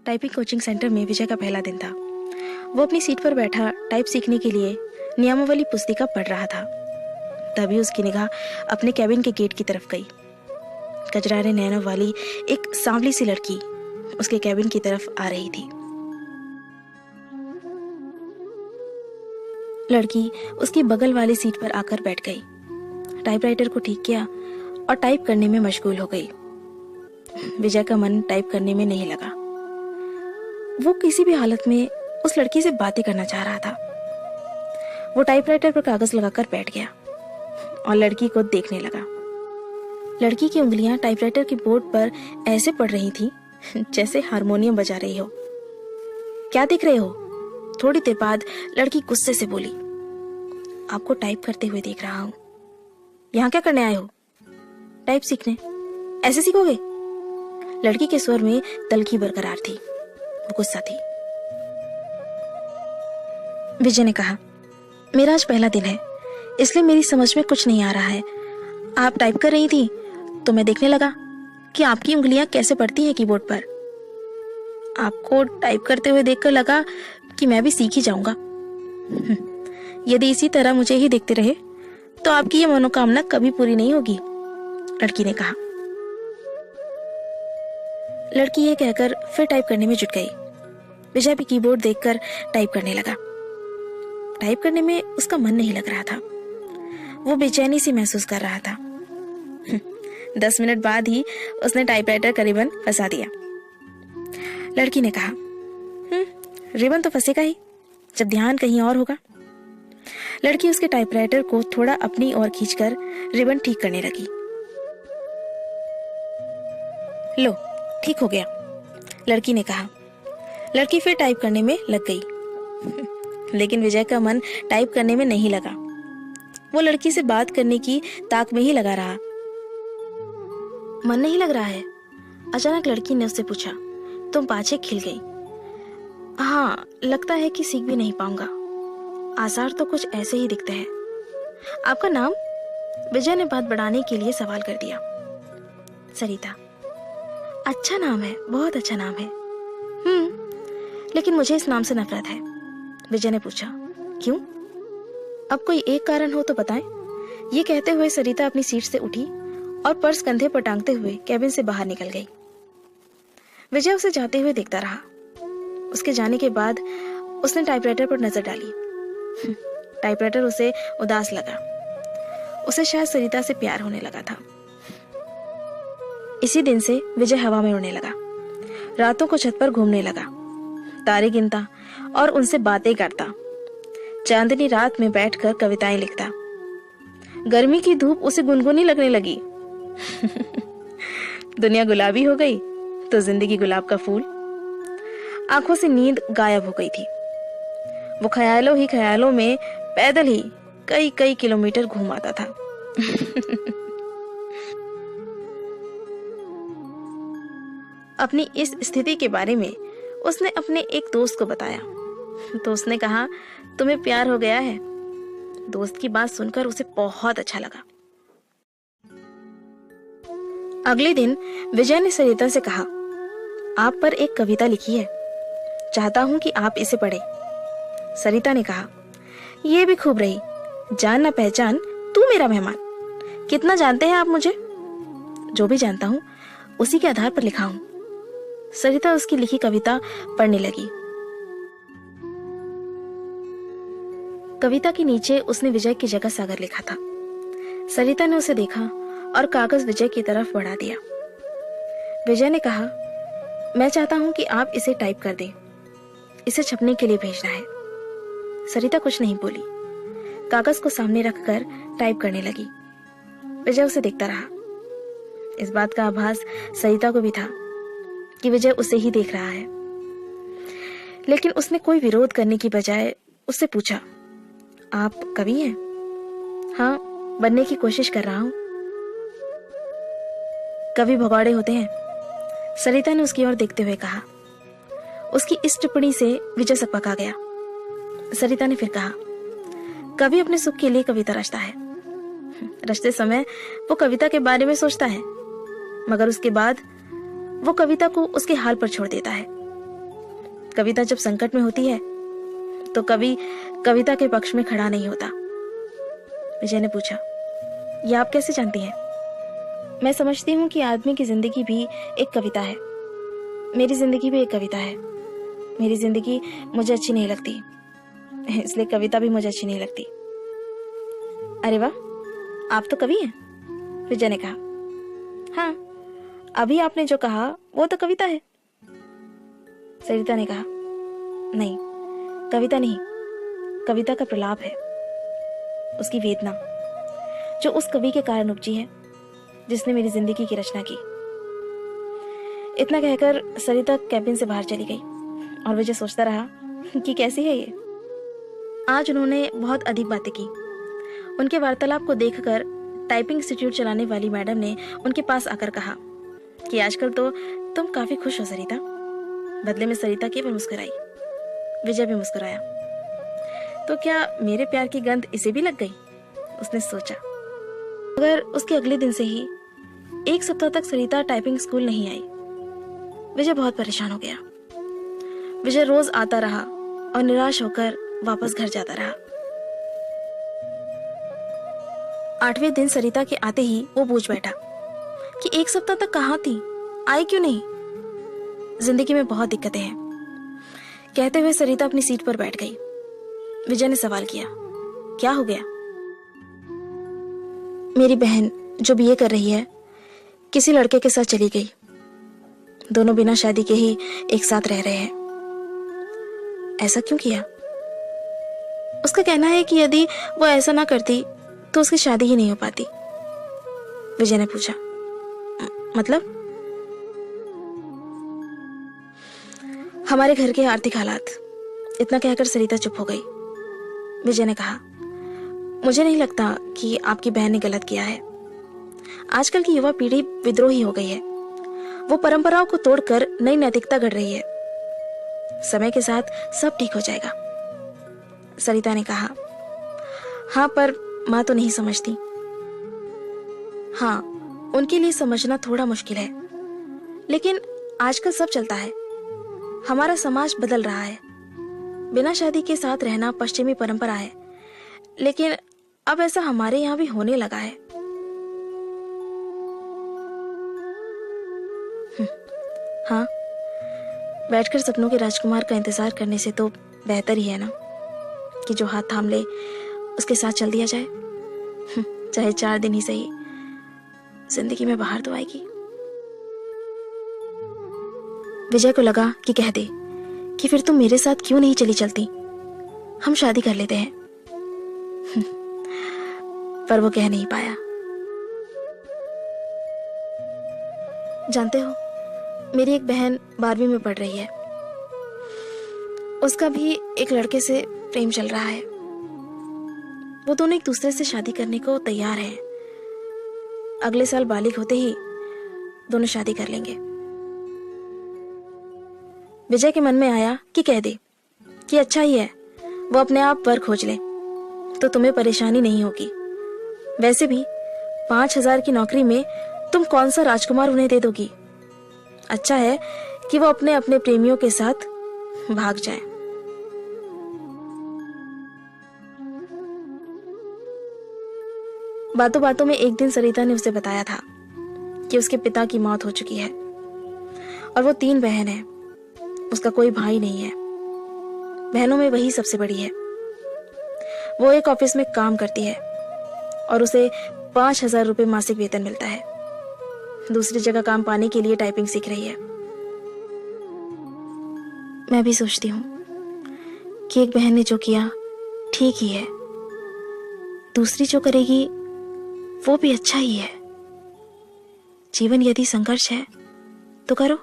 Typing coaching centre में विजय का पहला दिन था। वो अपनी सीट पर बैठा टाइप सीखने के लिए नियमावली पुस्तिका पढ़ रहा था। तभी उसकी निगाह अपने कैबिन के गेट की तरफ गई। कजरारे नैनों वाली एक सांवली सी लड़की उसके कैबिन की तरफ आ रही थी। लड़की उसकी बगल वाली सीट पर आकर बैठ गई, टाइपराइटर को ठीक किया और टाइप करने में मशगूल हो गई। विजय का मन टाइप करने में नहीं लगा। वो किसी भी हालत में उस लड़की से बातें करना चाह रहा था। वो टाइपराइटर पर कागज लगाकर बैठ गया और लड़की को देखने लगा। लड़की की उंगलियां टाइपराइटर के बोर्ड पर ऐसे पड़ रही थी जैसे हारमोनियम बजा रही हो। क्या देख रहे हो? थोड़ी देर बाद लड़की गुस्से से बोली, आपको टाइप करते हुए देख रहा हूं। यहाँ क्या करने आए हो? टाइप सीखने। ऐसे सीखोगे? लड़की के स्वर में तल्खी बरकरार थी, वो गुस्सा थी। विजय ने कहा, मेरा आज पहला दिन है, इसलिए मेरी समझ में कुछ नहीं आ रहा है। आप टाइप कर रही थी तो मैं देखने लगा कि आपकी उंगलियां कैसे पड़ती हैं कीबोर्ड पर। आपको टाइप करते हुए देखकर लगा कि मैं भी सीख ही जाऊंगा। यदि इसी तरह मुझे ही देखते रहे तो आपकी ये मनोकामना कभी पूरी नहीं होगी, लड़की ने कहा। लड़की ये कहकर फिर टाइप करने में जुट गई। विजय भी कीबोर्ड देखकर टाइप करने लगा। टाइप करने में उसका मन नहीं लग रहा था। वो बेचैनी सी महसूस कर रहा था। 10 मिनट बाद ही उसने टाइपराइटर का रिबन फंसा दिया। लड़की ने कहा, रिबन तो फंसेगा ही जब ध्यान कहीं और होगा। लड़की उसके टाइपराइटर को थोड़ा अपनी ओर खींचकर रिबन ठीक करने लगी। लो, ठीक हो गया, लड़की ने कहा। लड़की फिर टाइप करने में लग गई। लेकिन विजय का मन टाइप करने में नहीं लगा। वो लड़की से बात करने की ताक में ही लगा रहा। मन नहीं लग रहा है? अचानक लड़की ने उससे पूछा। तुम पाछे खिल गई। हाँ, लगता है कि सीख भी नहीं पाऊंगा। आसार तो कुछ ऐसे ही दिखते हैं। आपका नाम? विजय ने बात बढ़ाने के लिए सवाल कर दिया। सरिता। अच्छा नाम है, बहुत अच्छा नाम है। लेकिन मुझे इस नाम से नफरत है, विजय ने पूछा। क्यों? अब कोई एक कारण हो तो बताएं। ये कहते हुए सरिता अपनी सीट से उठी और पर्स कंधे पर टांगते हुए कैबिन से बाहर निकल गई। विजय उसे जाते हुए देखता रहा। उसके जाने के बाद उसने टाइपराइटर पर नजर डाली। टाइपराइटर उसे उदास लगा। उसे शायद सरिता से प्यार होने लगा था। इसी दिन से विजय हवा में उड़ने लगा। रातों को छत पर घूमने लगा, तारे गिनता और उनसे बातें करता। चांदनी रात में बैठकर कविताएं लिखता। गर्मी की धूप उसे गुनगुनी लगने लगी। दुनिया गुलाबी हो गई तो जिंदगी गुलाब का फूल। आंखों से नींद गायब हो गई थी। वो ख्यालों ही ख्यालों में पैदल ही कई कई किलोमीटर घूम आता था। अपनी इस स्थिति के बारे में उसने अपने एक दोस्त को बताया तो उसने कहा, तुम्हें प्यार हो गया है। दोस्त की बात सुनकर उसे बहुत अच्छा लगा। अगले दिन विजय ने सरिता से कहा, आप पर एक कविता लिखी है, चाहता हूं कि आप इसे पढ़ें। सरिता ने कहा, यह भी खूब रही, जान ना पहचान तू मेरा मेहमान। कितना जानते हैं आप मुझे? जो भी जानता हूं उसी के आधार पर लिखा हूं। सरिता उसकी लिखी कविता पढ़ने लगी। कविता के नीचे उसने विजय की जगह सागर लिखा था। सरिता ने उसे देखा और कागज विजय की तरफ बढ़ा दिया। विजय ने कहा, मैं चाहता हूं कि आप इसे टाइप कर दें, इसे छपने के लिए भेजना है। सरिता कुछ नहीं बोली, कागज को सामने रखकर टाइप करने लगी। विजय उसे देखता रहा। इस बात का आभास सरिता को भी था कि विजय उसे ही देख रहा है। लेकिन उसने कोई विरोध करने की बजाय उससे पूछा, आप कवि हैं? हाँ, बनने की कोशिश कर रहा हूं। कवि भगौड़े होते हैं, सरिता ने उसकी ओर देखते हुए कहा। उसकी इस टिप्पणी से विजय सकपका गया। सरिता ने फिर कहा, कवि अपने सुख के लिए कविता रचता है। रचते समय वो कविता के बारे में सोचता है, मगर उसके बाद वो कविता को उसके हाल पर छोड़ देता है। कविता जब संकट में होती है तो कभी कविता के पक्ष में खड़ा नहीं होता। विजय ने पूछा, ये आप कैसे जानती हैं? मैं समझती हूँ कि आदमी की जिंदगी भी एक कविता है। मेरी जिंदगी भी एक कविता है। मेरी जिंदगी मुझे अच्छी नहीं लगती, इसलिए कविता भी मुझे अच्छी नहीं लगती। अरे वाह, आप तो कवि हैं, विजय ने कहा। हाँ, अभी आपने जो कहा वो तो कविता है, सरिता ने कहा। नहीं, कविता नहीं, कविता का प्रलाप है, उसकी वेदना जो उस कवि के कारण उपजी है जिसने मेरी जिंदगी की रचना की। इतना कहकर सरिता कैबिन से बाहर चली गई और विजय सोचता रहा कि कैसी है ये। आज उन्होंने बहुत अधिक बातें की। उनके वार्तालाप को देखकर टाइपिंग इंस्टीट्यूट चलाने वाली मैडम ने उनके पास आकर कहा कि आजकल तो तुम काफी खुश हो सरिता। बदले में सरिता केवल मुस्कुराई। विजय भी मुस्कुराया। तो क्या मेरे प्यार की गंध इसे भी लग गई, उसने सोचा। मगर उसके अगले दिन से ही 1 सप्ताह तक सरिता टाइपिंग स्कूल नहीं आई। विजय बहुत परेशान हो गया। विजय रोज आता रहा और निराश होकर वापस घर जाता रहा। 8वें दिन सरिता के आते ही वो पूछ बैठा कि 1 सप्ताह तक कहाँ थी, आई क्यों नहीं? जिंदगी में बहुत दिक्कतें हैं, कहते हुए सरिता अपनी सीट पर बैठ गई। विजय ने सवाल किया, क्या हो गया? मेरी बहन जो बीए कर रही है किसी लड़के के साथ चली गई। दोनों बिना शादी के ही एक साथ रह रहे हैं। ऐसा क्यों किया? उसका कहना है कि यदि वो ऐसा ना करती तो उसकी शादी ही नहीं हो पाती। विजय ने पूछा, मतलब? हमारे घर के आर्थिक हालात। इतना कहकर सरिता चुप हो गई। विजय ने कहा, मुझे नहीं लगता कि आपकी बहन ने गलत किया है। आजकल की युवा पीढ़ी विद्रोही हो गई है। वो परंपराओं को तोड़कर नई नैतिकता गढ़ रही है। समय के साथ सब ठीक हो जाएगा। सरिता ने कहा, हाँ, पर माँ तो नहीं समझती। हाँ, उनके लिए समझना थोड़ा मुश्किल है, लेकिन आजकल सब चलता है। हमारा समाज बदल रहा है। बिना शादी के साथ रहना पश्चिमी परंपरा है, लेकिन अब ऐसा हमारे यहाँ भी होने लगा है। हाँ, बैठकर सपनों के राजकुमार का इंतजार करने से तो बेहतर ही है ना कि जो हाथ थाम ले उसके साथ चल दिया जाए। चाहे 4 दिन ही सही, जिंदगी में बाहर तो आएगी। विजय को लगा कि कह दे कि फिर तुम मेरे साथ क्यों नहीं चली चलती, हम शादी कर लेते हैं। पर वो कह नहीं पाया। जानते हो, मेरी एक बहन 12वीं में पढ़ रही है। उसका भी एक लड़के से प्रेम चल रहा है। वो दोनों एक दूसरे से शादी करने को तैयार हैं। अगले साल बालिग होते ही दोनों शादी कर लेंगे। विजय के मन में आया कि कह दे कि अच्छा ही है, वो अपने आप वर खोज ले तो तुम्हें परेशानी नहीं होगी। वैसे भी 5,000 की नौकरी में तुम कौन सा राजकुमार उन्हें दे दोगी। अच्छा है कि वो अपने अपने प्रेमियों के साथ भाग जाएं। बातों बातों में एक दिन सरिता ने उसे बताया था कि उसके पिता की मौत हो चुकी है और वो 3 बहन है। उसका कोई भाई नहीं है। बहनों में वही सबसे बड़ी है। वो एक ऑफिस में काम करती है और उसे 5,000 रुपये मासिक वेतन मिलता है। दूसरी जगह काम पाने के लिए टाइपिंग सीख रही है। मैं भी सोचती हूँ कि एक बहन ने जो किया ठीक ही है, दूसरी जो करेगी वो भी अच्छा ही है। जीवन यदि संघर्ष है तो करो।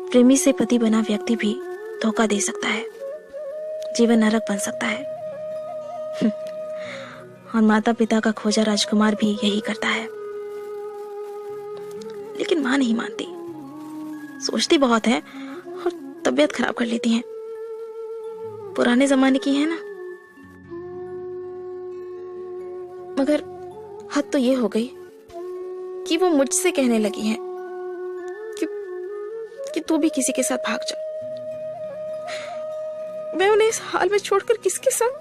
प्रेमी से पति बना व्यक्ति भी धोखा दे सकता है, जीवन नरक बन सकता है। और माता पिता का खोजा राजकुमार भी यही करता है। लेकिन मां नहीं मानती, सोचती बहुत है और तबीयत खराब कर लेती है। पुराने जमाने की है ना। मगर हद तो ये हो गई कि वो मुझसे कहने लगी है कि तू भी किसी के साथ भाग जा। मैं उन्हें इस हाल में छोड़कर किसके संग?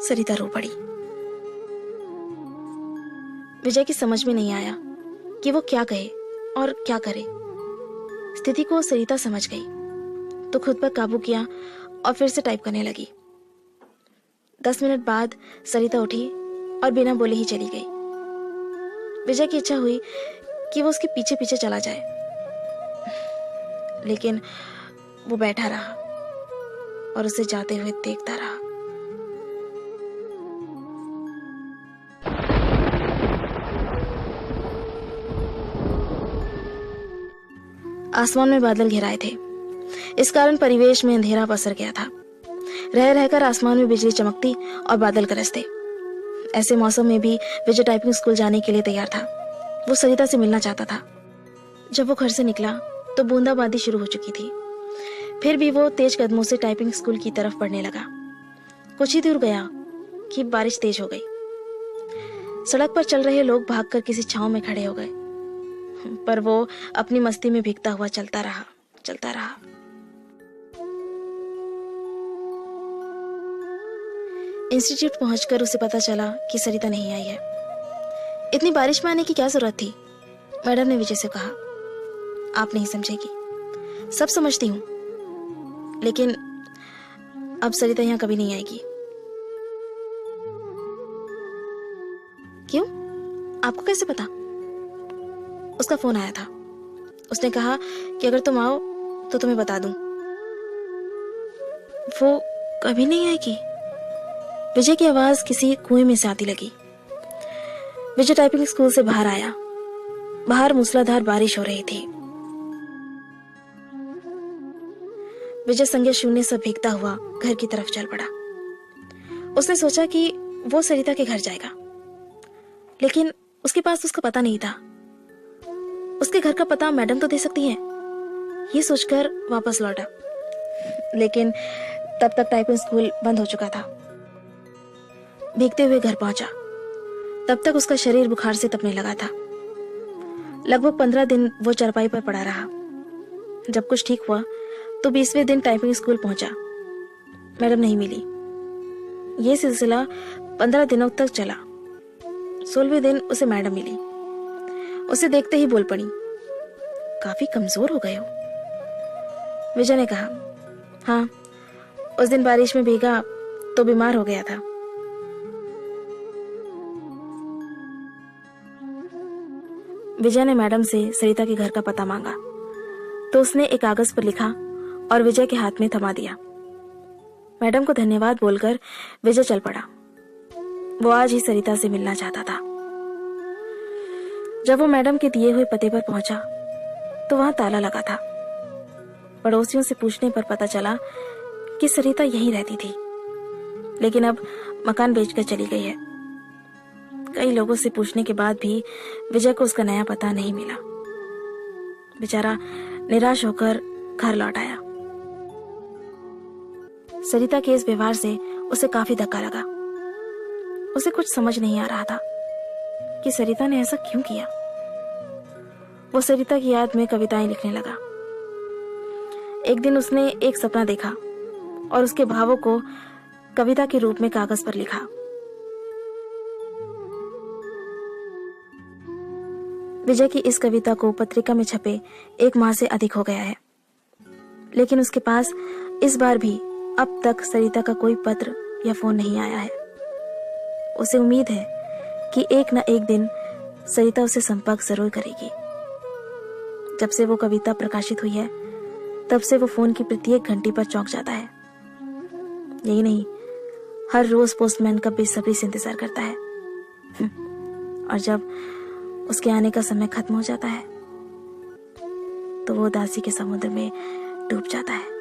सरिता रो पड़ी। विजय की समझ में नहीं आया कि वो क्या कहे और क्या करे। स्थिति को सरिता समझ गई तो खुद पर काबू किया और फिर से टाइप करने लगी। 10 मिनट बाद सरिता उठी और बिना बोले ही चली गई। विजय की इच्छा हुई कि वो उसके पीछे पीछे चला जाए, लेकिन वो बैठा रहा और उसे जाते हुए देखता रहा। आसमान में बादल घिराए थे, इस कारण परिवेश में अंधेरा पसर गया था। रह रहकर आसमान में बिजली चमकती और बादल गरजते। ऐसे मौसम में भी विजय टाइपिंग स्कूल जाने के लिए तैयार था। वो सरिता से मिलना चाहता था। जब वो घर से निकला तो बूंदाबांदी शुरू हो चुकी थी। फिर भी वो तेज कदमों से टाइपिंग स्कूल की तरफ बढ़ने लगा। कुछ ही दूर गया कि बारिश तेज हो गई। सड़क पर चल रहे लोग भागकर किसी छांव में खड़े हो गए, पर वो अपनी मस्ती में भीगता हुआ चलता रहा। इंस्टीट्यूट पहुंचकर उसे पता चला कि सरिता नहीं आई है। इतनी बारिश में आने की क्या जरूरत थी? मैडम ने विजय से कहा, आप नहीं समझेगी, सब समझती हूँ, लेकिन अब सरिता यहाँ कभी नहीं आएगी। क्यों? आपको कैसे पता? उसका फोन आया था। उसने कहा कि अगर तुम आओ तो तुम्हें बता दूं। वो कभी नहीं आएगी? विजय की आवाज किसी कुएं में से आती लगी। विजय टाइपिंग स्कूल से बाहर आया। बाहर मूसलाधार बारिश हो रही थी। विजय संज्ञा शून्य से भीगता हुआ घर की तरफ चल पड़ा। उसने सोचा कि वो सरिता के घर जाएगा, लेकिन उसके पास उसका पता नहीं था। उसके घर का पता मैडम तो दे सकती है, ये सोचकर वापस लौटा। लेकिन तब तक टाइपिंग स्कूल बंद हो चुका था। भीगते हुए घर पहुंचा। तब तक उसका शरीर बुखार से तपने लगा था। लगभग 15 दिन वो चारपाई पर पड़ा रहा। जब कुछ ठीक हुआ तो 20वें दिन टाइपिंग स्कूल पहुंचा। मैडम नहीं मिली। ये सिलसिला 15 दिनों तक चला। 16वें दिन उसे मैडम मिली। उसे देखते ही बोल पड़ी, काफी कमजोर हो गए हो। विजय ने कहा, हाँ, उस दिन बारिश में भीगा तो बीमार हो गया था। विजय ने मैडम से सरिता के घर का पता मांगा तो उसने एक कागज पर लिखा और विजय के हाथ में थमा दिया। मैडम को धन्यवाद बोलकर विजय चल पड़ा। वो आज ही सरिता से मिलना चाहता था। जब वो मैडम के दिए हुए पते पर पहुंचा तो वहां ताला लगा था। पड़ोसियों से पूछने पर पता चला कि सरिता यहीं रहती थी, लेकिन अब मकान बेचकर चली गई है। कई लोगों से पूछने के बाद भी विजय को उसका नया पता नहीं मिला। बेचारा निराश होकर घर लौट आया। सरिता के इस व्यवहार से उसे काफी धक्का लगा। उसे कुछ समझ नहीं आ रहा था कि सरिता ने ऐसा क्यों किया। वो सरिता की याद में कविताएं लिखने लगा। एक दिन उसने एक सपना देखा और उसके भावों को कविता के रूप में कागज पर लिखा। विजय की इस कविता को पत्रिका में छपे 1 माह से अधिक हो गया है, लेकिन उसके पास इस बार भी अब तक सरिता का कोई पत्र या फोन नहीं आया है। उसे उम्मीद है कि एक न एक दिन सरिता उसे संपर्क जरूर करेगी। जब से वो कविता प्रकाशित हुई है तब से वो फोन की प्रत्येक घंटी पर चौंक जाता है। यही नहीं, हर रोज पोस्टमैन का बेसब्री से इंतजार करता है। और जब उसके आने का समय खत्म हो जाता है तो वो उदासी के समुद्र में डूब जाता है।